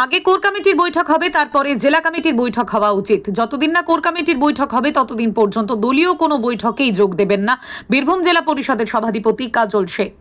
আগে কোর কমিটির বৈঠক হবে, তারপরে জেলা কমিটির বৈঠক হওয়া উচিত। যতদিন না কোর কমিটির বৈঠক হবে ততদিন পর্যন্ত দলীয় কোনো বৈঠকেই যোগ দেবেন না বীরভূম জেলা পরিষদের সভাধিপতি কাজল শেখ।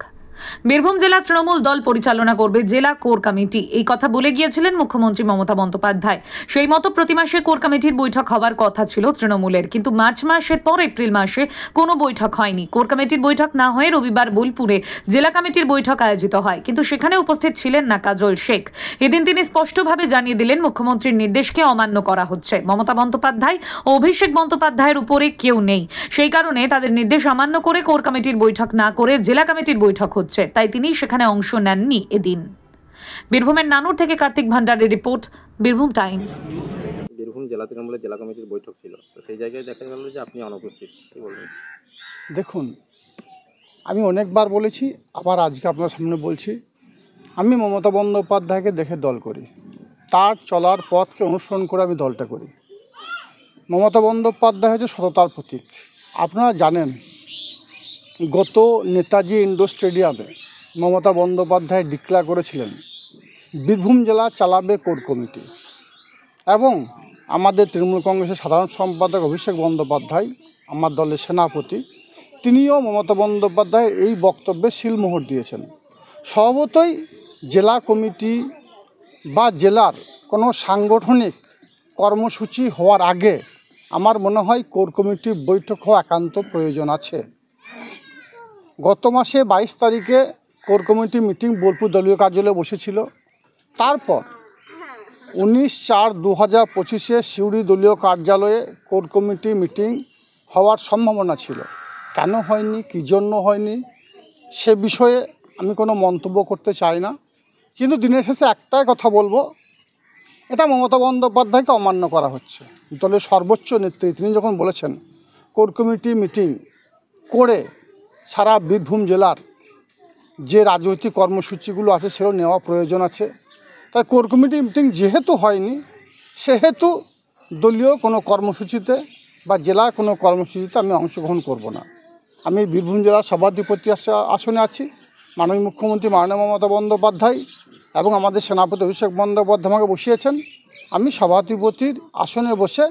বীরভূম জেলা তৃণমূল দল পরিচালনা করবে জেলা কোর কমিটি, এই কথা বলে গিয়েছিলেন মুখ্যমন্ত্রী মমতা বন্দ্যোপাধ্যায়। সেই মতো প্রতি মাসে কোর কমিটির বৈঠক হওয়ার কথা ছিল তৃণমূলের, কিন্তু মার্চ মাসের পর এপ্রিল মাসে কোনো বৈঠক হয়নি। কোর কমিটির বৈঠক না হয়ে রবিবার বোলপুরে জেলা কমিটির বৈঠক আয়োজিত হয়, কিন্তু সেখানে উপস্থিত ছিলেন না কাজল শেখ। এদিন তিনি স্পষ্টভাবে জানিয়ে দিলেন মুখ্যমন্ত্রীর নির্দেশকে অমান্য করা হচ্ছে। মমতা বন্দ্যোপাধ্যায় ও অভিষেক বন্দ্যোপাধ্যায়ের উপরে কেউ নেই, সেই কারণে তাদের নির্দেশ অমান্য করে কোর কমিটির বৈঠক না করে জেলা কমিটির বৈঠক হচ্ছে, তাই তিনি সেখানে অংশ নেননি এদিন। বীরভূমের নানুর থেকে কার্তিক ভান্ডারের রিপোর্ট, বীরভূম টাইমস। বীরভূম জেলা তৃণমূলের জেলা কমিটির বৈঠক ছিল, তো সেই জায়গায় দেখা গেল যে আপনি অনুপস্থিত, কি বলবেন? দেখুন, আমি অনেকবার বলেছি, আবার আজকে আপনার সামনে বলছি, আমি মমতা বন্দ্যোপাধ্যায়কে দেখে দল করি, তার চলার পথকে অনুসরণ করে আমি দলটা করি। মমতা বন্দ্যোপাধ্যায় হচ্ছে সততার প্রতীক। আপনারা জানেন, গত নেতাজি ইন্ডোর স্টেডিয়ামে মমতা বন্দ্যোপাধ্যায় ডিক্লেয়ার করেছিলেন বীরভূম জেলা চালাবে কোর কমিটি, এবং আমাদের তৃণমূল কংগ্রেসের সাধারণ সম্পাদক অভিষেক বন্দ্যোপাধ্যায়, আমার দলের সেনাপতি, তিনিও মমতা বন্দ্যোপাধ্যায় এই বক্তব্যে সিলমোহর দিয়েছেন। স্বভাবতই জেলা কমিটি বা জেলার কোনো সাংগঠনিক কর্মসূচি হওয়ার আগে আমার মনে হয় কোর কমিটির বৈঠক হওয়া একান্ত প্রয়োজন আছে। গত মাসে 22 তারিখে কোর কমিটি মিটিং বোলপুর দলীয় কার্যালয়ে বসেছিল। তারপর 19/4/2025 সিউড়ি দলীয় কার্যালয়ে কোর কমিটি মিটিং হওয়ার সম্ভাবনা ছিল। কেন হয়নি, কী জন্য হয়নি, সে বিষয়ে আমি কোনো মন্তব্য করতে চাই না। কিন্তু দিনের শেষে একটাই কথা বলবো, এটা মমতা বন্দ্যোপাধ্যায়কে অমান্য করা হচ্ছে। দলের সর্বোচ্চ নেত্রী তিনি যখন বলেছেন কোর কমিটি মিটিং করে সারা বীরভূম জেলার যে রাজনৈতিক কর্মসূচিগুলো আছে সেগুলো নেওয়া প্রয়োজন আছে, তাই কোর কমিটি মিটিং যেহেতু হয়নি, সেহেতু দলীয় কোনো কর্মসূচিতে বা জেলার কোনো কর্মসূচিতে আমি অংশগ্রহণ করব না। আমি বীরভূম জেলার সভাধিপতি আসনে আছি। মাননীয় মুখ্যমন্ত্রী মাননীয় মমতা বন্দ্যোপাধ্যায় এবং আমাদের সেনাপতি অভিষেক বন্দ্যোপাধ্যায় আমাকে বসিয়েছেন। আমি সভাধিপতির আসনে বসে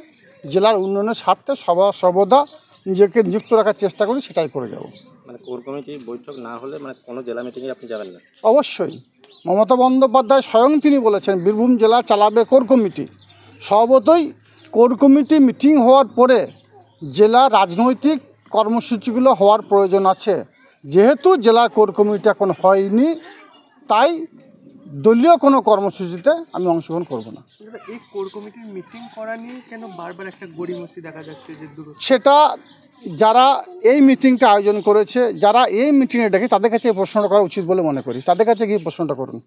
জেলার উন্নয়নের স্বার্থে সর্বদা নিজেকে নিযুক্ত রাখার চেষ্টা করি, সেটাই করে যাব। মানে কোর কমিটির বৈঠক না হলে মানে কোনো জেলা মিটিংয়ে আপনি যাবেন না? অবশ্যই। মমতা বন্দ্যোপাধ্যায় স্বয়ং তিনি বলেছেন বীরভূম জেলা চালাবে কোর কমিটি। স্বভাবতই কোর কমিটি মিটিং হওয়ার পরে জেলা রাজনৈতিক কর্মসূচিগুলো হওয়ার প্রয়োজন আছে। যেহেতু জেলার কোর কমিটি এখন হয়নি, তাই দলীয় কোনো কর্মসূচিতে আমি অংশগ্রহণ করব না। এই কোর কমিটির মিটিং করা নিয়ে কেন বারবার একটা গড়িমসি দেখা যাচ্ছে? যে সেটা যারা এই মিটিংটা আয়োজন করেছে, যারা এই মিটিংয়ে ডেকে, তাদের কাছে এই প্রশ্নটা করা উচিত বলে মনে করি। তাদের কাছে গিয়ে প্রশ্নটা করুন।